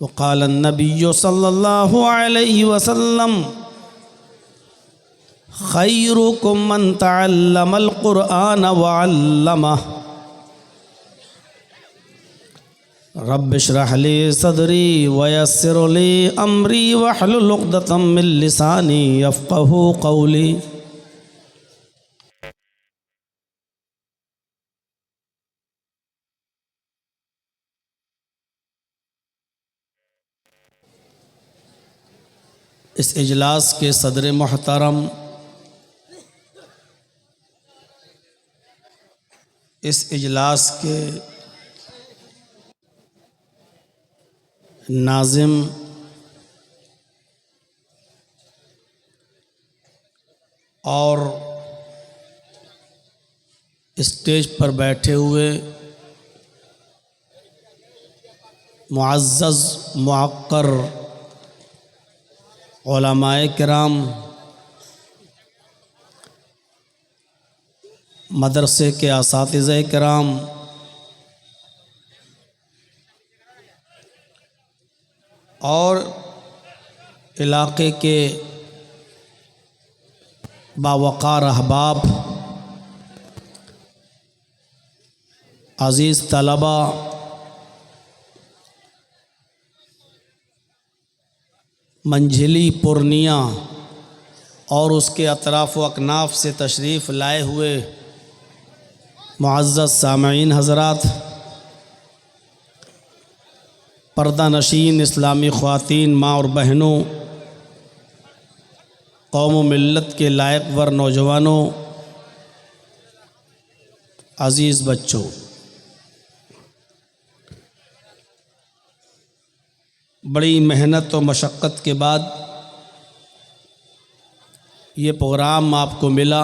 वक़ाल नबी सल्लल्लाहु अलैहि वसल्लम खैरुकुम मन तअल्लमल क़ुरआन व अल्लमह। रब्बि इश्रह ली सदरी व यस्सिर ली अमरी वहलुल उक़दतम मिन लिसानी यफ़क़हू क़ौली। इस इजलास के सदर मोहतरम, इस इजलास के नाज़िम और स्टेज पर बैठे हुए मुअज़्ज़ज़ मुअक्कर उलमाए किराम, मदरसे के असातिज़े किराम, और इलाक़े के बावक़ार अहबाब, अज़ीज़ तलबा, मंझिली पूर्णिया और उसके अतराफ़ व अकनाफ़ से तशरीफ़ लाए हुए मुअज़्ज़ज़ सामईन हज़रात, पर्दा नशीन इस्लामी ख़वातीन, माँ और बहनों, कौम व मिल्लत के लायक वर नौजवानों, अज़ीज़ बच्चों, बड़ी मेहनत और मशक्क़त के बाद ये प्रोग्राम आपको मिला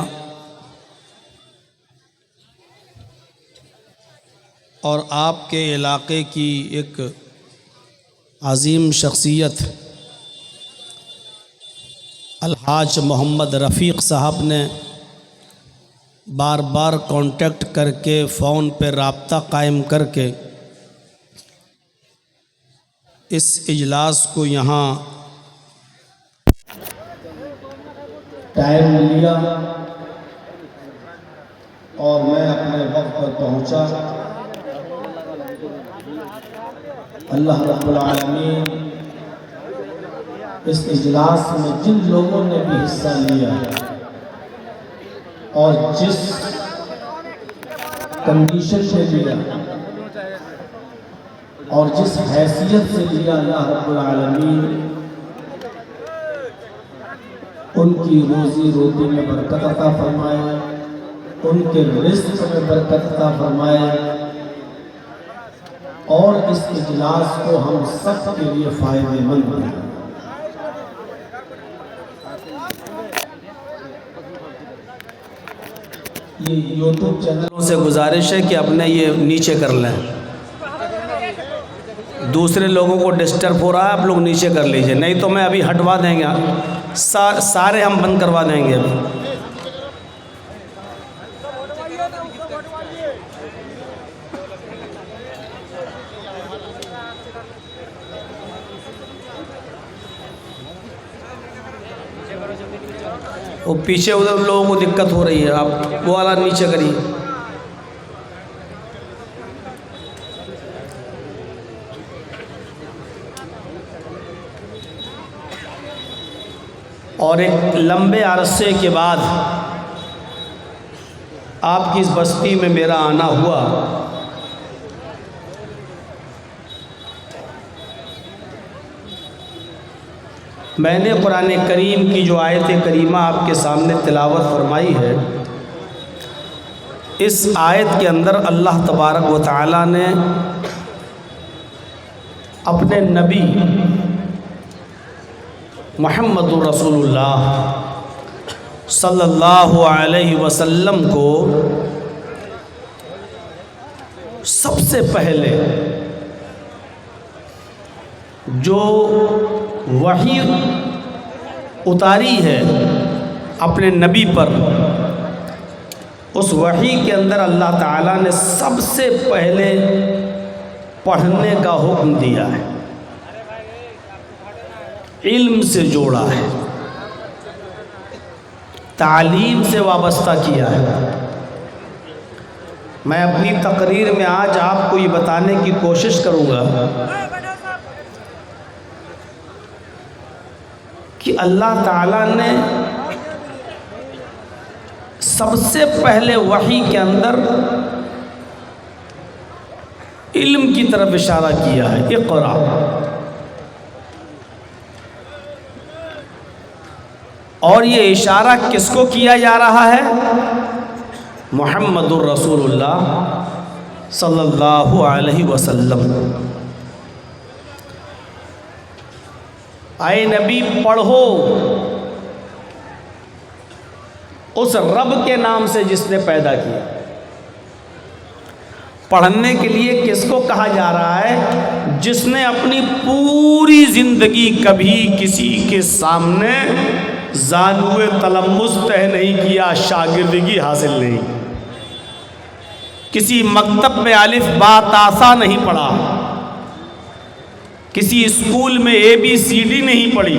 और आपके इलाक़े की एक अज़ीम शख्सियत अलहाज मोहम्मद रफ़ीक़ साहब ने बार बार कांटेक्ट करके फ़ोन पर राब्ता कायम करके इस इजलास को यहाँ टाइम लिया और मैं अपने वक्त पर पहुँचा। अल्लाह रब्बुल आलमीन इस इजलास में जिन लोगों ने भी हिस्सा लिया और जिस कंडीशन से लिया और जिस हैसियत से लिया, अल्लाह रब्बुल आलमीन उनकी रोज़ी रोटी में बरकत अता फरमाए, उनके रिज़्क़ में बरकत अता फरमाए और इस इजलास को हम सब के लिए फ़ायदेमंद बनाए। ये यूट्यूब चैनलों से गुजारिश है कि अपने ये नीचे कर लें, दूसरे लोगों को डिस्टर्ब हो रहा है, आप लोग नीचे कर लीजिए, नहीं तो मैं अभी हटवा देंगे, सारे हम बंद करवा देंगे अभी। वो पीछे उधर लोगों को दिक्कत हो रही है, आप वो वाला नीचे करिए। और एक लंबे अरसे के बाद आपकी इस बस्ती में मेरा आना हुआ। मैंने कुरान करीम की जो आयत करीमा आपके सामने तिलावत फरमाई है, इस आयत के अंदर अल्लाह तबारक व तआला ने अपने नबी मुहम्मदुर रसूलुल्लाह सल्लल्लाहु अलैहि वसल्लम को सबसे पहले जो वही उतारी है अपने नबी पर, उस वही के अंदर अल्लाह ताला ने सबसे पहले पढ़ने का हुक्म दिया है। इल्म से जोड़ा है, तालीम से वाबस्ता किया है। मैं अपनी तकरीर में आज आपको ये बताने की कोशिश करूँगा कि अल्लाह ताला ने सबसे पहले वही के अंदर इल्म की तरफ इशारा किया है, इक़रा। और ये इशारा किसको किया जा रहा है? मुहम्मदुर रसूलुल्लाह सल्लल्लाहु अलैहि वसल्लम। आए नबी पढ़ो उस रब के नाम से जिसने पैदा किया। पढ़ने के लिए किसको कहा जा रहा है? जिसने अपनी पूरी जिंदगी कभी किसी के सामने ज़ानुए तलम्मुस तय नहीं किया, शागिर्दगी हासिल नहीं, किसी मकतब में अलिफ बा तासा नहीं पढ़ा, किसी स्कूल में ABCD नहीं पढ़ी,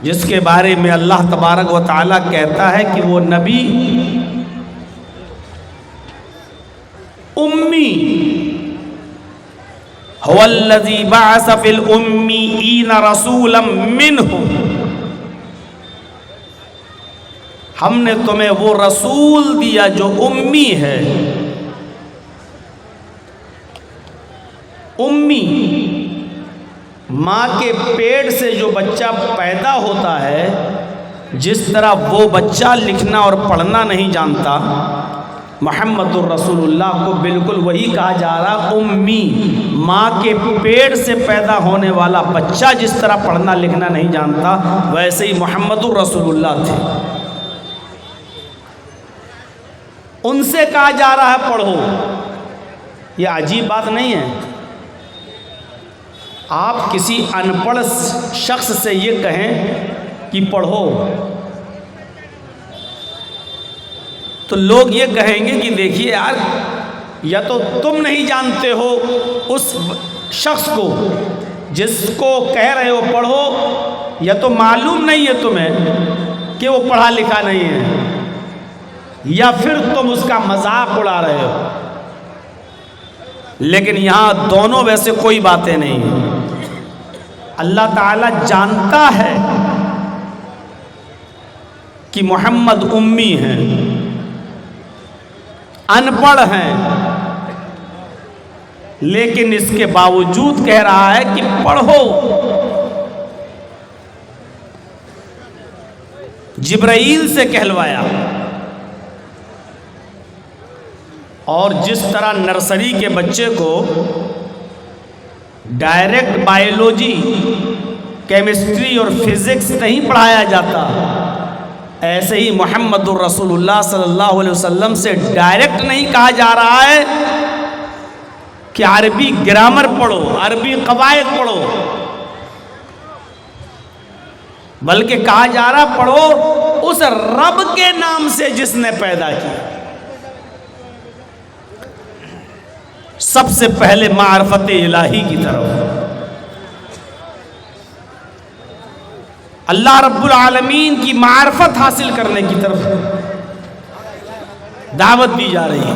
जिसके बारे में अल्लाह तबारक व तआला कहता है कि वो नबी उम्मी हुवल्लज़ी बअस फिल उम्मीईना रसूलन मिनहुम। हमने तुम्हें वो रसूल दिया जो उम्मी है। उम्मी माँ के पेट से जो बच्चा पैदा होता है, जिस तरह वो बच्चा लिखना और पढ़ना नहीं जानता, मुहम्मदुर रसूलुल्लाह को बिल्कुल वही कहा जा रहा। उम्मी माँ के पेट से पैदा होने वाला बच्चा जिस तरह पढ़ना लिखना नहीं जानता, वैसे ही मुहम्मदुर रसूलुल्लाह थे। उनसे कहा जा रहा है पढ़ो। ये अजीब बात नहीं है। आप किसी अनपढ़ शख्स से ये कहें कि पढ़ो, तो लोग ये कहेंगे कि देखिए यार, या तो तुम नहीं जानते हो उस शख्स को जिसको कह रहे हो पढ़ो, या तो मालूम नहीं है तुम्हें कि वो पढ़ा लिखा नहीं है, या फिर तुम उसका मजाक उड़ा रहे हो। लेकिन यहाँ दोनों वैसे कोई बातें नहीं हैं। अल्लाह ताला जानता है कि मोहम्मद उम्मी हैं, अनपढ़ हैं, लेकिन इसके बावजूद कह रहा है कि पढ़ो। जिब्राईल से कहलवाया। और जिस तरह नर्सरी के बच्चे को डायरेक्ट बायोलॉजी, केमिस्ट्री और फिजिक्स नहीं पढ़ाया जाता, ऐसे ही मुहम्मदुर रसूलुल्लाह सल्लल्लाहु अलैहि वसल्लम से डायरेक्ट नहीं कहा जा रहा है कि अरबी ग्रामर पढ़ो, अरबी कवायद पढ़ो, बल्कि कहा जा रहा पढ़ो उस रब के नाम से जिसने पैदा किया। सबसे पहले मारफत इलाही की तरफ, अल्लाह रब्बुल आलमीन की मारफत हासिल करने की तरफ दावत दी जा रही है।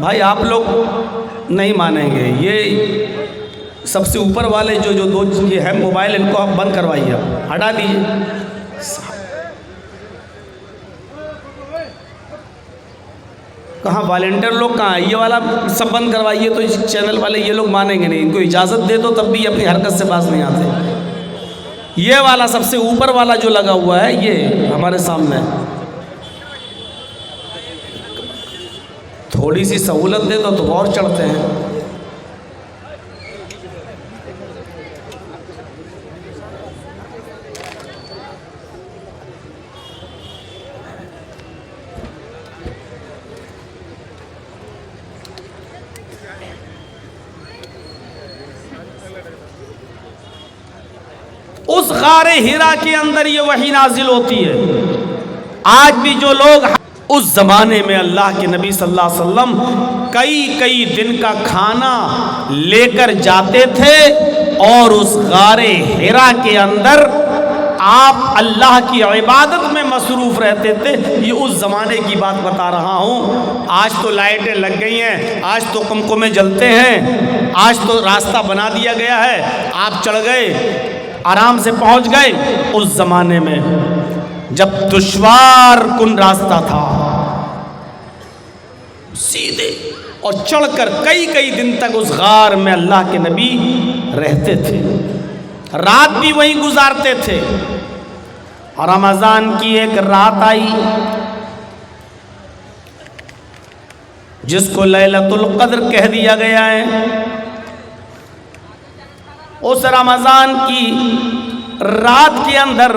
भाई आप लोग नहीं मानेंगे, ये सबसे ऊपर वाले जो दो ये है मोबाइल, इनको आप बंद करवाइए, आप हटा दीजिए। कहाँ वॉलेंटियर लोग कहाँ है? ये वाला सब बंद करवाइए, तो इस चैनल वाले ये लोग मानेंगे नहीं। इनको इजाज़त दे दो तब भी अपनी हरकत से बाज नहीं आते। ये वाला सबसे ऊपर वाला जो लगा हुआ है, ये हमारे सामने, थोड़ी सी सहूलत दे दो तो और चढ़ते हैं। उस गारे हिरा के अंदर ये वही नाजिल होती है। आज भी जो लोग उस ज़माने में अल्लाह के नबी सल्लल्लाहु अलैहि वसल्लम कई कई दिन का खाना लेकर जाते थे और उस गारे हिरा के अंदर आप अल्लाह की इबादत में मसरूफ़ रहते थे। ये उस ज़माने की बात बता रहा हूँ। आज तो लाइटें लग गई हैं, आज तो कुमकुमे जलते हैं, आज तो रास्ता बना दिया गया है, आप चढ़ गए, आराम से पहुँच गए। उस ज़माने में जब दुश्वार कुन रास्ता था, सीधे और चढ़कर कई कई दिन तक उस गार में अल्लाह के नबी रहते थे, रात भी वहीं गुजारते थे। रमज़ान की एक रात आई जिसको लैलतुल क़द्र कह दिया गया है। उस रमज़ान की रात के अंदर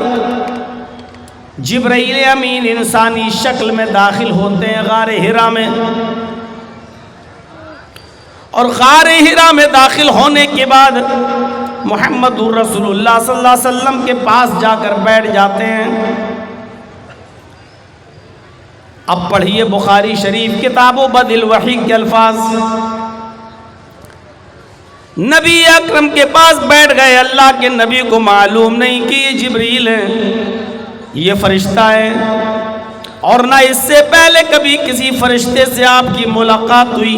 जिब्राईल अमीन इंसानी शक्ल में दाखिल होते हैं गारे हिरा में, और गारे हिरा में दाखिल होने के बाद मुहम्मदुर रसूलुल्लाह सल्लल्लाहु अलैहि वसल्लम के पास जाकर बैठ जाते हैं। अब पढ़िए बुखारी शरीफ किताबो बदिल वही के अल्फाज। नबी अकरम के पास बैठ गए। अल्लाह के नबी को मालूम नहीं कि ये जिब्रील है, ये फरिश्ता है, और ना इससे पहले कभी किसी फरिश्ते से आपकी मुलाकात हुई।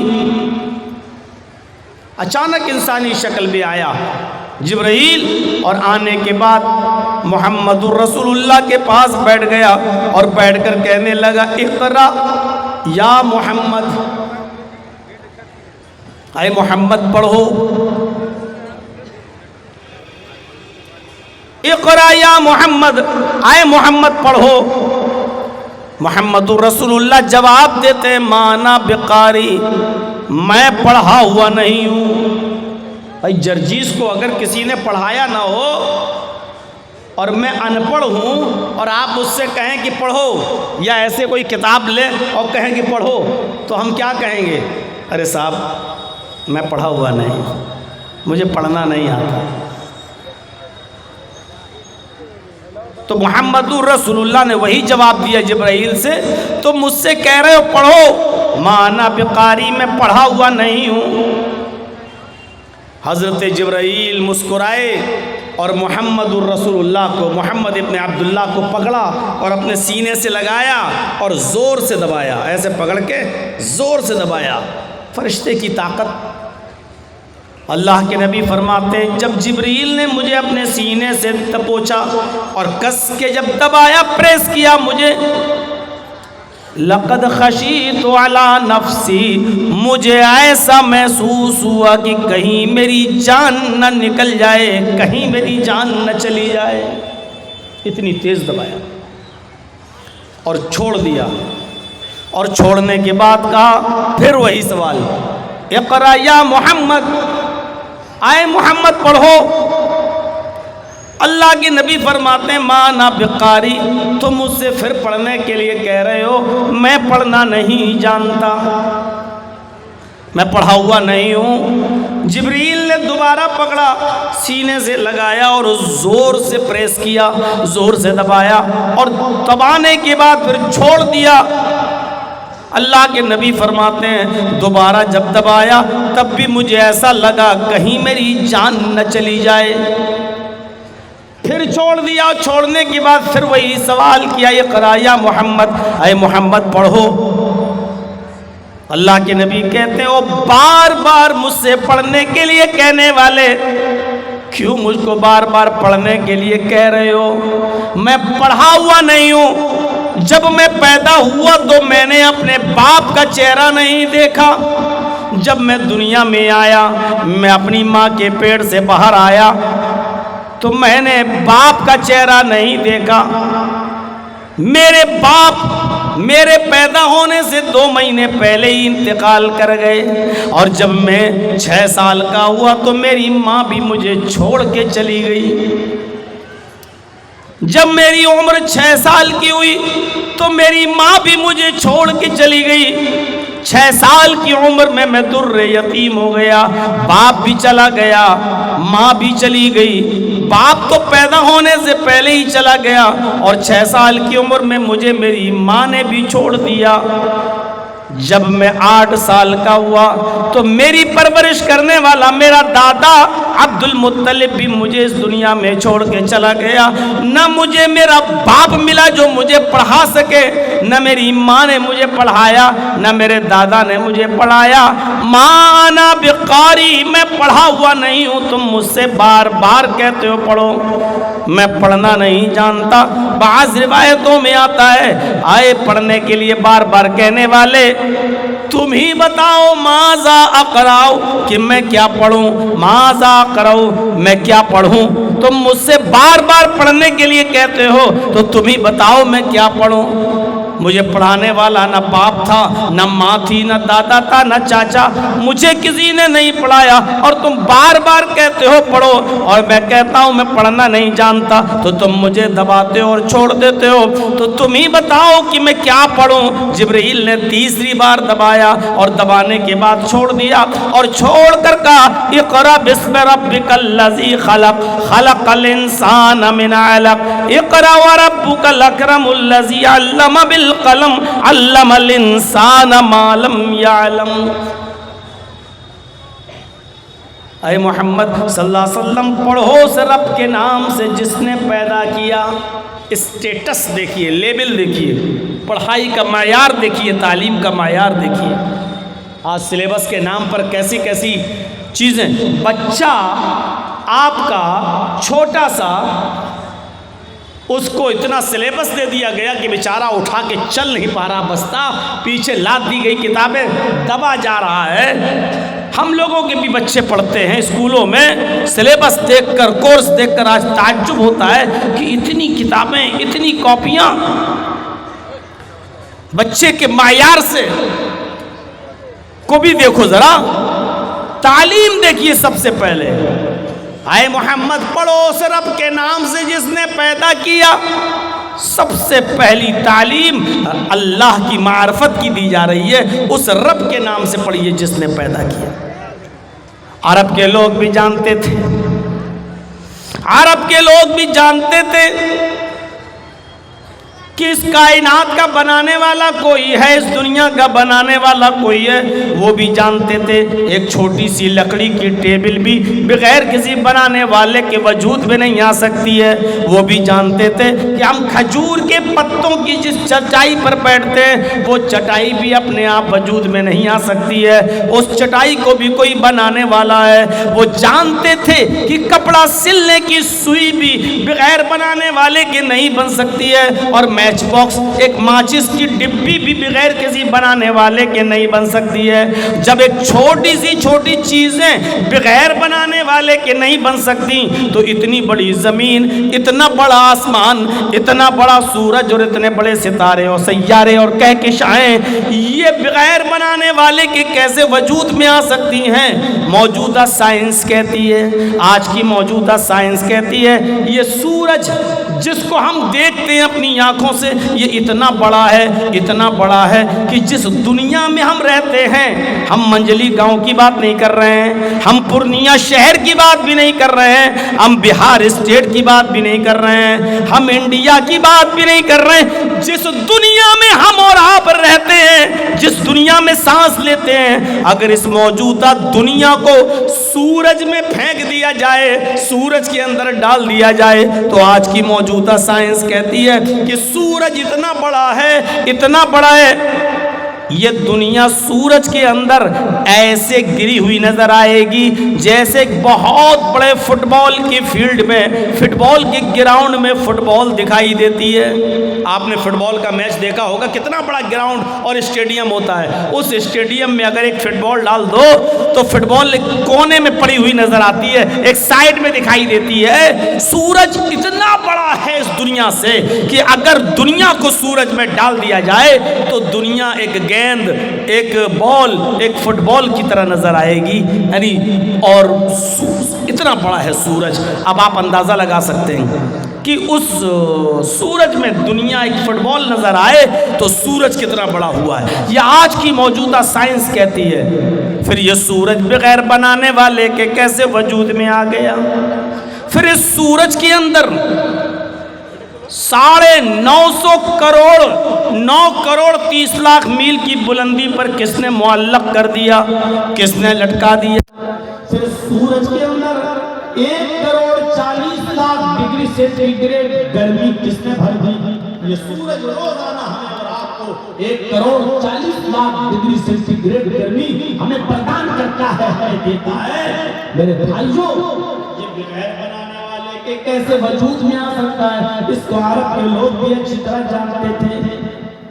अचानक इंसानी शक्ल में आया जिब्रील, और आने के बाद मुहम्मदुर रसूलुल्लाह के पास बैठ गया और बैठकर कहने लगा, इक़रा या मोहम्मद, आए मोहम्मद पढ़ो, इक़रा या मोहम्मद, आए मोहम्मद पढ़ो। मुहम्मदुर रसूलुल्लाह जवाब देते, माना बिकारी, मैं पढ़ा हुआ नहीं हूँ। भाई जर्जीस को अगर किसी ने पढ़ाया ना हो और मैं अनपढ़ हूँ और आप मुझसे कहें कि पढ़ो, या ऐसे कोई किताब ले और कहें कि पढ़ो, तो हम क्या कहेंगे? अरे साहब मैं पढ़ा हुआ नहीं, मुझे पढ़ना नहीं आता। तो मुहम्मदुर रसूलुल्लाह ने वही जवाब दिया जिब्राईल से, तुम मुझसे कह रहे हो पढ़ो, माना बिकारी, मैं पढ़ा हुआ नहीं हूँ। हज़रत जिब्राईल मुस्कुराए और मुहम्मदुर रसूलुल्लाह को, मोहम्मद इब्न अब्दुल्लाह को पकड़ा और अपने सीने से लगाया और ज़ोर से दबाया, ऐसे पकड़ के ज़ोर से दबाया। फरिश्ते की ताकत। अल्लाह के नबी फरमाते हैं, जब जिब्रील ने मुझे अपने सीने से दबोचा और कस के जब दबाया, प्रेस किया मुझे, लक़द खशीतु अला नफ्सी, मुझे ऐसा महसूस हुआ कि कहीं मेरी जान न निकल जाए, कहीं मेरी जान न चली जाए। इतनी तेज़ दबाया और छोड़ दिया। और छोड़ने के बाद कहा फिर वही सवाल, इक़रा या मोहम्मद, आए मोहम्मद पढ़ो। अल्लाह के नबी फरमाते हैं, माना बिकारी, तुम मुझसे फिर पढ़ने के लिए कह रहे हो, मैं पढ़ना नहीं जानता, मैं पढ़ा हुआ नहीं हूँ। जिब्रील ने दोबारा पकड़ा, सीने से लगाया और ज़ोर से प्रेस किया, ज़ोर से दबाया, और दबाने के बाद फिर छोड़ दिया। अल्लाह के नबी फरमाते हैं, दोबारा जब दबाया तब भी मुझे ऐसा लगा कहीं मेरी जान न चली जाए। फिर छोड़ दिया। छोड़ने के बाद फिर वही सवाल किया, इक़रा या मोहम्मद, अय मोहम्मद पढ़ो। अल्लाह के नबी कहते हो, बार बार मुझसे पढ़ने के लिए कहने वाले, क्यों मुझको बार बार पढ़ने के लिए कह रहे हो? मैं पढ़ा हुआ नहीं हूँ। जब मैं पैदा हुआ तो मैंने अपने बाप का चेहरा नहीं देखा। जब मैं दुनिया में आया, मैं अपनी माँ के पेट से बाहर आया तो मैंने बाप का चेहरा नहीं देखा। मेरे बाप मेरे पैदा होने से 2 महीने पहले ही इंतकाल कर गए, और जब मैं 6 साल का हुआ तो मेरी माँ भी मुझे छोड़ के चली गई। जब मेरी उम्र 6 साल की हुई तो मेरी माँ भी मुझे छोड़ के चली गई। 6 साल की उम्र में मैं दुर्रे यतीम हो गया। बाप भी चला गया, माँ भी चली गई। बाप तो पैदा होने से पहले ही चला गया और 6 साल की उम्र में मुझे मेरी माँ ने भी छोड़ दिया। जब मैं 8 साल का हुआ तो मेरी परवरिश करने वाला मेरा दादा अब्दुल मुत्तलिब भी मुझे इस दुनिया में छोड़ के चला गया। न मुझे मेरा बाप मिला जो मुझे पढ़ा सके, न मेरी माँ ने मुझे पढ़ाया, न मेरे दादा ने मुझे पढ़ाया। माना बिकारी, मैं पढ़ा हुआ नहीं हूँ। तुम मुझसे बार बार कहते हो पढ़ो, मैं पढ़ना नहीं जानता। बाज़ रिवायतों में आता है आए पढ़ने के लिए बार बार कहने वाले, तुम ही बताओ माज़ा अक़राओ, कि मैं क्या पढ़ूं, माज़ा अक़राओ, मैं क्या पढ़ूं। तुम मुझसे बार बार पढ़ने के लिए कहते हो तो तुम ही बताओ मैं क्या पढ़ूं। मुझे पढ़ाने वाला न बाप था, न माँ थी, न दादा था, न चाचा। मुझे किसी ने नहीं पढ़ाया और तुम बार बार कहते हो पढ़ो और मैं कहता हूँ मैं पढ़ना नहीं जानता तो तुम मुझे दबाते हो और छोड़ देते हो। तो तुम ही बताओ कि मैं क्या पढ़ूँ। जिब्रील ने तीसरी बार दबाया और दबाने के बाद छोड़ दिया और छोड़ कर कहा इक़रा बिस्मि रब्बिकल लज़ी खलक़, खलक़ल इंसान मिन अलक़, इक़रा व रब्बुकल अकरमुल लज़ी अल्लम बिल कलम, अल्लमल इंसान मा लम यअलम। अय मोहम्मद सल्लल्लाहु अलैहि वसल्लम, पढ़ो उस रब के नाम से जिसने पैदा किया। स्टेटस देखिए, लेवल देखिए, पढ़ाई का मायार देखिए, तालीम का मायार देखिए। आज सिलेबस के नाम पर कैसी कैसी चीज़ें। बच्चा आपका छोटा सा, उसको इतना सिलेबस दे दिया गया कि बेचारा उठा के चल नहीं पा रहा, बस्ता पीछे लाद दी गई किताबें दबा जा रहा है। हम लोगों के भी बच्चे पढ़ते हैं स्कूलों में, सिलेबस देखकर, कोर्स देखकर आज ताज्जुब होता है कि इतनी किताबें, इतनी कॉपियां। बच्चे के मायार से को भी देखो जरा, तालीम देखिए सबसे पहले। आए मोहम्मद, पढ़ो उस रब के नाम से जिसने पैदा किया। सबसे पहली तालीम अल्लाह की मार्फत की दी जा रही है, उस रब के नाम से पढ़िए जिसने पैदा किया। अरब के लोग भी जानते थे, अरब के लोग भी जानते थे कि इस कायनात का बनाने वाला कोई है, इस दुनिया का बनाने वाला कोई है। वो भी जानते थे एक छोटी सी लकड़ी की टेबल भी बगैर किसी बनाने वाले के वजूद में नहीं आ सकती है। वो भी जानते थे कि हम खजूर के पत्तों की जिस चटाई पर बैठते हैं वो चटाई भी अपने आप वजूद में नहीं आ सकती है, उस चटाई को भी कोई बनाने वाला है। वो जानते थे कि कपड़ा सिलने की सुई भी बगैर बनाने वाले के नहीं बन सकती है और मैच बॉक्स, एक माचिस की डिब्बी भी बगैर किसी बनाने वाले के नहीं बन सकती है। जब एक छोटी सी छोटी चीजें बगैर बनाने वाले के नहीं बन सकती तो इतनी बड़ी जमीन, इतना बड़ा आसमान, इतना बड़ा सूरज और इतने बड़े सितारे और सैयारे और कहकशाएं ये बगैर बनाने वाले के कैसे वजूद में आ सकती हैं। मौजूदा साइंस कहती है, आज की मौजूदा साइंस कहती है ये सूरज जिसको हम देखते हैं अपनी आंखों से, ये इतना बड़ा है, इतना बड़ा है कि जिस दुनिया में हम रहते हैं, हम मंजली गांव की बात नहीं कर रहे हैं, हम पूर्णिया शहर की बात भी नहीं कर रहे हैं, हम बिहार स्टेट की बात भी नहीं कर रहे हैं, हम इंडिया की बात भी नहीं कर रहे हैं। जिस दुनिया में हम और आप रहते हैं, जिस दुनिया में सांस लेते हैं, अगर इस मौजूदा दुनिया को सूरज में फेंक दिया जाए, सूरज के अंदर डाल दिया जाए, तो आज की मौजूदा साइंस कहती है कि सूरज इतना बड़ा है, इतना बड़ा है, ये दुनिया सूरज के अंदर ऐसे गिरी हुई नजर आएगी जैसे एक बहुत बड़े फुटबॉल की फील्ड में, फुटबॉल के ग्राउंड में फुटबॉल दिखाई देती है। आपने फुटबॉल का मैच देखा होगा, कितना बड़ा ग्राउंड और स्टेडियम होता है। उस स्टेडियम में अगर एक फुटबॉल डाल दो तो फुटबॉल एक कोने में पड़ी हुई नजर आती है, एक साइड में दिखाई देती है। सूरज इतना बड़ा है इस दुनिया से कि अगर दुनिया को सूरज में डाल दिया जाए तो दुनिया एक गैर गेंद, एक बॉल, एक फुटबॉल की तरह नजर आएगी, यानी और इतना बड़ा है सूरज। अब आप अंदाजा लगा सकते हैं कि उस सूरज में दुनिया एक फुटबॉल नजर आए तो सूरज कितना बड़ा हुआ है, यह आज की मौजूदा साइंस कहती है। फिर यह सूरज बगैर बनाने वाले के कैसे वजूद में आ गया? फिर इस सूरज के अंदर 950 करोड़ 9 करोड़ 30 लाख मील की बुलंदी पर किसने मुअल्लक कर दिया, किसने लटका दिया? फिर सूरज के अंदर 1 करोड़ 40 लाख डिग्री सेंटीग्रेड गर्मी किसने भर दी? ये सूरज रोजाना हमें और आपको 1 करोड़ 40 लाख डिग्री सेंटीग्रेड गर्मी हमें प्रदान करता है, देता है। मेरे भाइयों, ये बगैर बनाने वाले के कैसे वजूद में आ सकता है? इसको अरब के लोग भी अच्छी तरह जानते थे।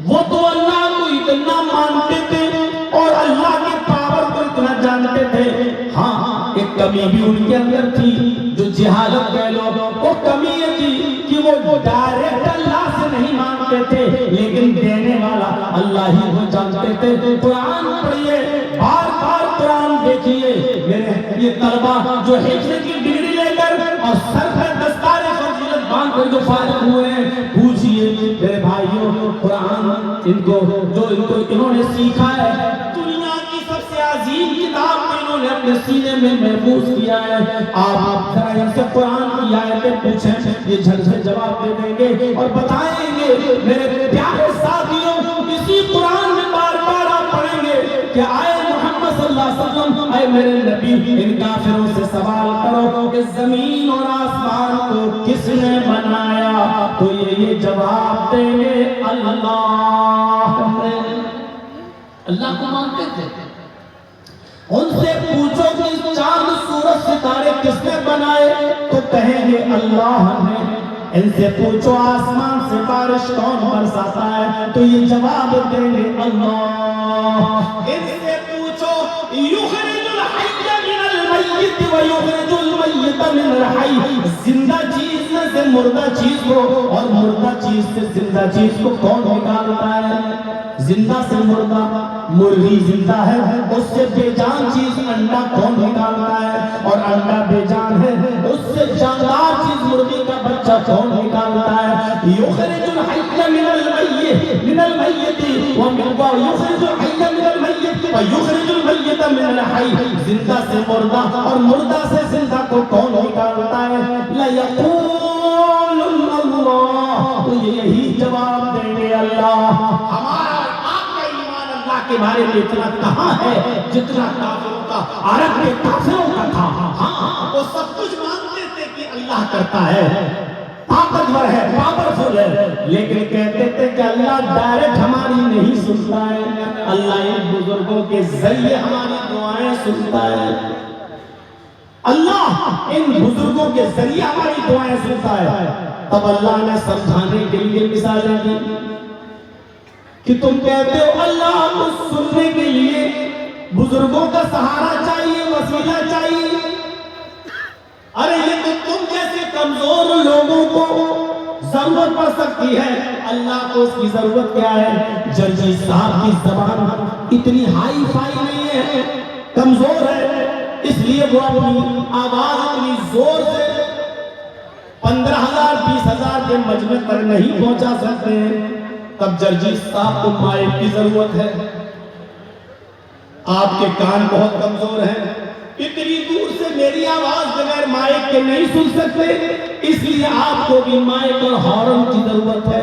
वो तो अल्लाह को इतना मानते थे और अल्लाह के पावर को इतना जानते थे। हाँ, एक कमी भी उनके अंदर थी, जो जिहालत कह लो, वो कमी ये थी कि वो डायरेक्ट अल्लाह से नहीं मानते थे, लेकिन देने वाला अल्लाह ही को जानते थे। कुरान पढ़िए, बार बार कुरान देखिए। मेरे ये तलबा जो हिफ्ज़ की डिग्री लेकर और सर पर दस्तार फजीलत बांध कर जो फारिग हुए हैं, पूछिए मेरे भाइयों, कुरान इनको इन्होंने सीखा है, दुनिया की सबसे अजीम किताब को इन्होंने अपने सीने में महफूज किया है। आप जरा इनसे कुरान की आयतें पूछें, ये झट से जवाब दे देंगे और बताएंगे। मेरे प्यारे साथियों, इसी कुरान में बार बार आप पढ़ेंगे कि आए मोहम्मद सल्लल्लाहु अलैहि वसल्लम, आए मेरे नबी, इन काफिरों से सवाल करो कि जमीन और आसमान को किसने बनाया, तो ये जवाब देंगे अल्लाह ने। अल्लाह को मानते थे। उनसे पूछो कि चांद सूरज सितारे किसने बनाए, तो कहेंगे अल्लाह ने। इनसे पूछो आसमान से बारिश कौन बरसाता है, तो ये जवाब देंगे अल्लाह। इनसे पूछो युखरिजुल हय्य मिनल मय्यित व युखरिजुल मय्यित मिनल हय्य, जिंदा चीज में से मुर्दा चीज को और मुर्दा चीज से जिंदा चीज को कौन निकालता है? जिंदा से मुर्दा, मुर्गी जिंदा है, उससे बेजान चीज अंडा कौन निकालता है? और अंडा बेजान है, उससे जानदार चीज मुर्गी का बच्चा कौन निकालता है? युखरिजुल हय्य मिनल मय्यित व युखरिजुल हय्य मिनल मय्यित व युखरिजुल मय्यित मिनल हय्य, जिंदा से मुर्दा और मुर्दा से जिंदा को कौन निकालता है? ला यक़ूलुन अल्लाह, तो यही जवाब देंगे अल्लाह। हमारा आपका ईमान अल्लाह के बारे में इतना कहाँ है जितना काफिरों का, अरब के काफिरों का था। हाँ, वो सब कुछ मानते थे कि अल्लाह करता है, ताकतवर है, पावरफुल है, लेकिन कहते थे कि अल्लाह डायरेक्ट हमारी नहीं सुनता है, अल्लाह इन बुजुर्गों के जरिए हमारी दुआएं सुनता है। अल्लाह इन बुजुर्गों के जरिए हमारी दुआएं सुनता है। तब अल्लाह ने समझाने के लिए मिसालें दी कि तुम कहते हो अल्लाह को सुनने के लिए बुजुर्गों का सहारा चाहिए, वसीला चाहिए। अरे ये तो तुम जैसे कमजोर लोगों को जरूरत पड़ सकती है, अल्लाह को उसकी जरूरत क्या है? जर्जी साहब की जबान इतनी हाई फाई नहीं है, कमजोर है, इसलिए वो अपनी आवाज इतनी जोर से 15,000 20,000 के मजमे तक नहीं पहुंचा सकते। तब जर्जी साहब को माइक की जरूरत है। आपके कान बहुत कमजोर हैं, इतनी दूर से मेरी आवाज बगैर माइक के नहीं सुन सकते, इसलिए आपको भी माइक और हॉर्न की जरूरत है।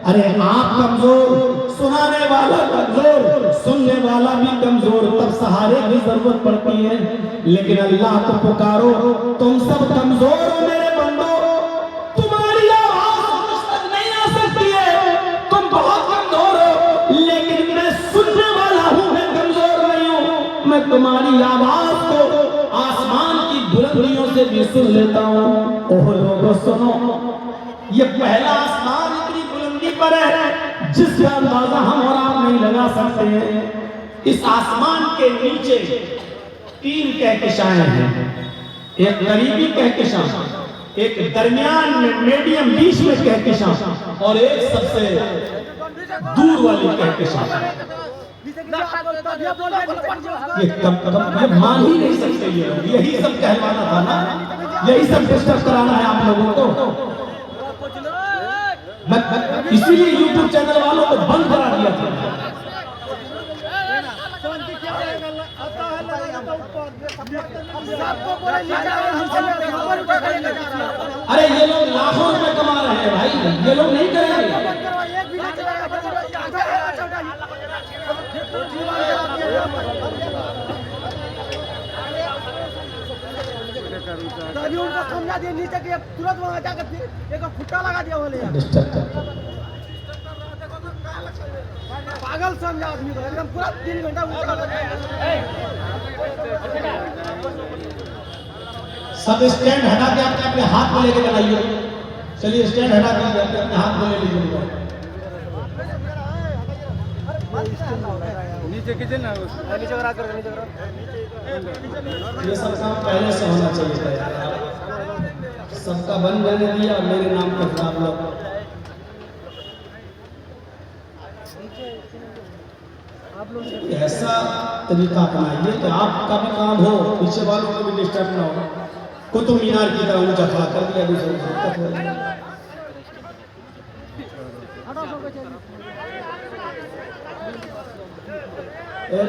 अरे आप कमजोर, सुनाने वाला कमजोर, सुनने वाला भी कमजोर, तब सहारे की जरूरत पड़ती है। लेकिन अल्लाह को पुकारो, तुम सब कमजोर हो मेरे बंदो, तुम्हारी आवाज मुझ तक नहीं आ सकती है, तुम बहुत कमजोर हो, लेकिन मैं सुनने वाला हूं, मैं कमजोर नहीं हूं, मैं तुम्हारी आवाज को आसमान की बुलंदियों से भी सुन लेता हूं। ओह लोगों सुनो, ये पहला आसमान इतनी बुलंदी पर है जिसका अंदाजा हम और आप नहीं लगा सकते। इस आसमान के नीचे 3 कहकशाएं हैं, एक करीबी कहकशां, एक दरमियान में मीडियम बीच में कहकशां और एक सबसे दूर वाली कहकशां। ये मान ही नहीं सकते ये लोग। यही सब कहलवाना था ना, यही सब डिस्टर्ब कराना है आप लोगों को। इसीलिए YouTube चैनल वालों को बंद करा दिया था। अरे ये लोग लाखों रुपए कमा रहे हैं भाई, ये लोग नहीं करेंगे। उनको समझा दिया नीचे के तुरंत वहां जाकर एक फुट्टा लगा दिया बोले पागल समझा आदमी को एकदम पूरा 3 घंटा सब स्टैंड हटा के अपने अपने हाथ में लेके बनाइए। चलिए स्टैंड हटा के अपने हाथ में ले लीजिए। नीचे कीजिए ना, नीचे करा कर नीचे करा। ये सब काम पहले से होना चाहिए था यार। सबका बन जाने दिया और मेरे नाम पर आप लोग ऐसा तरीका अपनाइए कि आपका भी काम हो, पीछे वालों को भी डिस्टर्ब ना हो। कुतुब मीनार की तरह ऊंचा खड़ा कर दिया दूसरे को।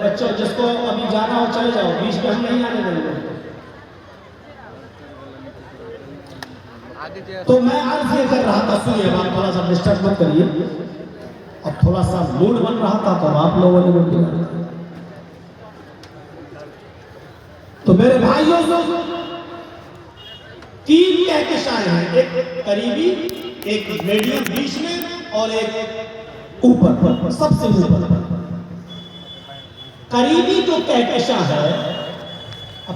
बच्चों जिसको अभी जाना हो चले जाओ, बीच में हम नहीं आने देंगे। तो मैं अर्ज ये कर रहा था, सुनिए आप थोड़ा सा डिस्टर्ब मत करिए। अब थोड़ा सा मूड बन रहा था तो आप लोगों ने बोल दिया। तो मेरे भाइयों 3 कहकशाएं हैं, एक करीबी, एक मीडियम बीच में और एक ऊपर, सबसे ऊपर। करीबी जो कहकशा है, अब